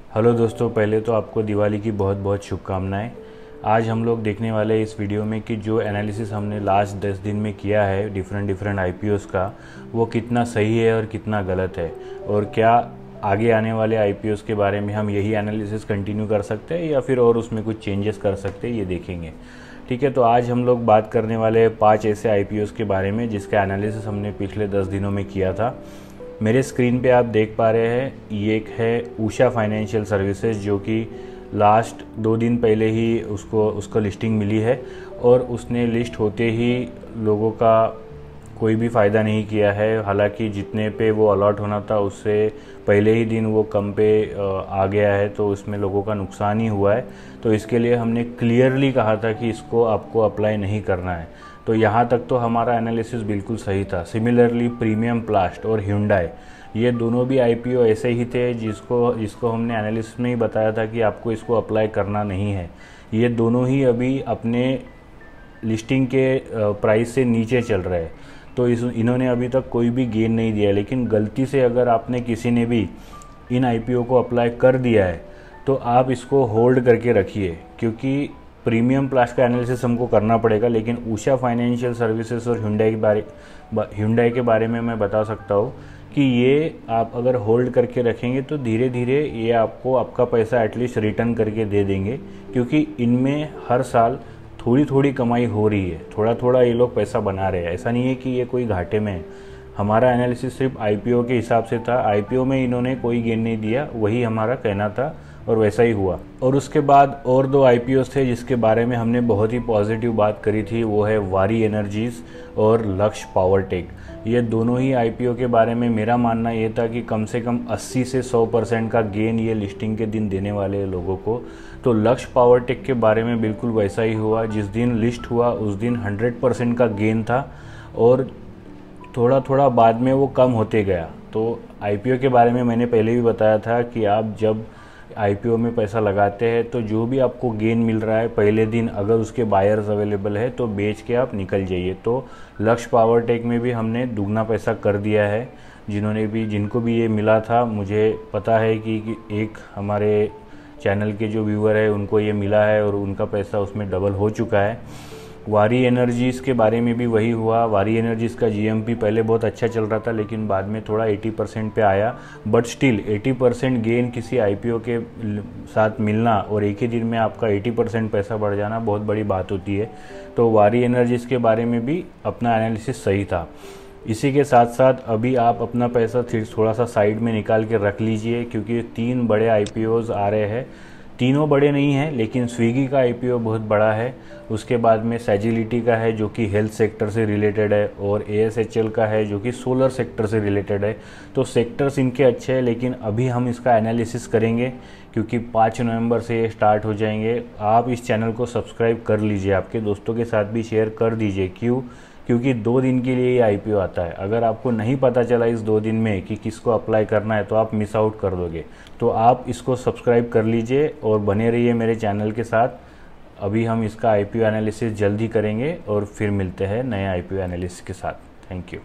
Hello दोस्तों, पहले तो आपको दिवाली की बहुत बहुत शुभकामनाएं। आज हम लोग देखने वाले हैं इस वीडियो में कि जो एनालिसिस हमने लास्ट 10 दिन में किया है डिफरेंट आईपीओस का, वो कितना सही है और कितना गलत है, और क्या आगे आने वाले आईपीओस के बारे में हम यही एनालिसिस कंटिन्यू कर सकते हैं या फिर और उसमें कुछ चेंजेस कर सकते हैं, ये देखेंगे। ठीक है, तो आज हम लोग बात करने वाले हैं 5 ऐसे आईपीओस के बारे में जिसका एनालिसिस हमने पिछले 10 दिनों में किया था। मेरे स्क्रीन पे आप देख पा रहे हैं, ये एक है उषा फाइनेंशियल सर्विसेज, जो कि लास्ट 2 दिन पहले ही उसको लिस्टिंग मिली है, और उसने लिस्ट होते ही लोगों का कोई भी फ़ायदा नहीं किया है। हालांकि जितने पे वो अलॉट होना था उससे पहले ही दिन वो कम पे आ गया है, तो उसमें लोगों का नुकसान ही हुआ है। तो इसके लिए हमने क्लियरली कहा था कि इसको आपको अप्लाई नहीं करना है। तो यहाँ तक तो हमारा एनालिसिस बिल्कुल सही था। सिमिलरली प्रीमियम प्लास्ट और ह्युंडई, ये दोनों भी आईपीओ ऐसे ही थे जिसको हमने एनालिसिस में ही बताया था कि आपको इसको अप्लाई करना नहीं है। ये दोनों ही अभी अपने लिस्टिंग के प्राइस से नीचे चल रहे हैं, तो इन्होंने अभी तक कोई भी गेन नहीं दिया। लेकिन गलती से अगर आपने किसी ने भी इन आईपीओ को अप्लाई कर दिया है तो आप इसको होल्ड करके रखिए, क्योंकि प्रीमियम प्लास्ट का एनालिसिस हमको करना पड़ेगा। लेकिन उषा फाइनेंशियल सर्विसेज और ह्युंडई के बारे में मैं बता सकता हूँ कि ये आप अगर होल्ड करके रखेंगे तो धीरे धीरे ये आपको आपका पैसा एटलीस्ट रिटर्न करके दे देंगे, क्योंकि इनमें हर साल थोड़ी थोड़ी कमाई हो रही है, थोड़ा थोड़ा ये लोग पैसा बना रहे हैं। ऐसा नहीं है कि ये कोई घाटे में है। हमारा एनालिसिस सिर्फ आईपीओ के हिसाब से था, आईपीओ में इन्होंने कोई गेन नहीं दिया, वही हमारा कहना था और वैसा ही हुआ। और उसके बाद और 2 आईपीओस थे जिसके बारे में हमने बहुत ही पॉजिटिव बात करी थी, वो है वारी एनर्जीज और लक्ष्य पावर टेक। ये दोनों ही आईपीओ के बारे में मेरा मानना ये था कि कम से कम 80 से 100% का गेन ये लिस्टिंग के दिन देने वाले लोगों को। तो लक्ष्य पावर टेक के बारे में बिल्कुल वैसा ही हुआ। जिस दिन लिस्ट हुआ उस दिन 100% का गेन था, और थोड़ा थोड़ा बाद में वो कम होते गया। तो आईपीओ के बारे में मैंने पहले भी बताया था कि आप जब आईपीओ में पैसा लगाते हैं तो जो भी आपको गेन मिल रहा है पहले दिन, अगर उसके बायर्स अवेलेबल है तो बेच के आप निकल जाइए। तो लक्ष्य पावर टेक में भी हमने दुगना पैसा कर दिया है। जिनको भी ये मिला था, मुझे पता है कि एक हमारे चैनल के जो व्यूअर है उनको ये मिला है और उनका पैसा उसमें डबल हो चुका है। वारी एनर्जीज़ के बारे में भी वही हुआ। वारी एनर्जीज़ का जीएमपी पहले बहुत अच्छा चल रहा था, लेकिन बाद में थोड़ा 80% पे आया। बट स्टिल 80% गेन किसी आईपीओ के साथ मिलना और एक ही दिन में आपका 80% पैसा बढ़ जाना बहुत बड़ी बात होती है। तो वारी एनर्जीज़ के बारे में भी अपना एनालिसिस सही था। इसी के साथ साथ अभी आप अपना पैसा थोड़ा सा साइड में निकाल के रख लीजिए, क्योंकि 3 बड़े आईपीओज आ रहे हैं। तीनों बड़े नहीं हैं, लेकिन स्विगी का आईपीओ बहुत बड़ा है। उसके बाद में सैजिलिटी का है जो कि हेल्थ सेक्टर से रिलेटेड है, और एएसएचएल का है जो कि सोलर सेक्टर से रिलेटेड है। तो सेक्टर्स इनके अच्छे हैं, लेकिन अभी हम इसका एनालिसिस करेंगे क्योंकि 5 नवंबर से ये स्टार्ट हो जाएंगे। आप इस चैनल को सब्सक्राइब कर लीजिए, आपके दोस्तों के साथ भी शेयर कर दीजिए। क्योंकि 2 दिन के लिए ये आईपीओ आता है। अगर आपको नहीं पता चला इस 2 दिन में कि किसको अप्लाई करना है तो आप मिस आउट कर दोगे। तो आप इसको सब्सक्राइब कर लीजिए और बने रहिए मेरे चैनल के साथ। अभी हम इसका आईपीओ एनालिसिस जल्दी करेंगे और फिर मिलते हैं नए आईपीओ एनालिसिस के साथ। Thank you.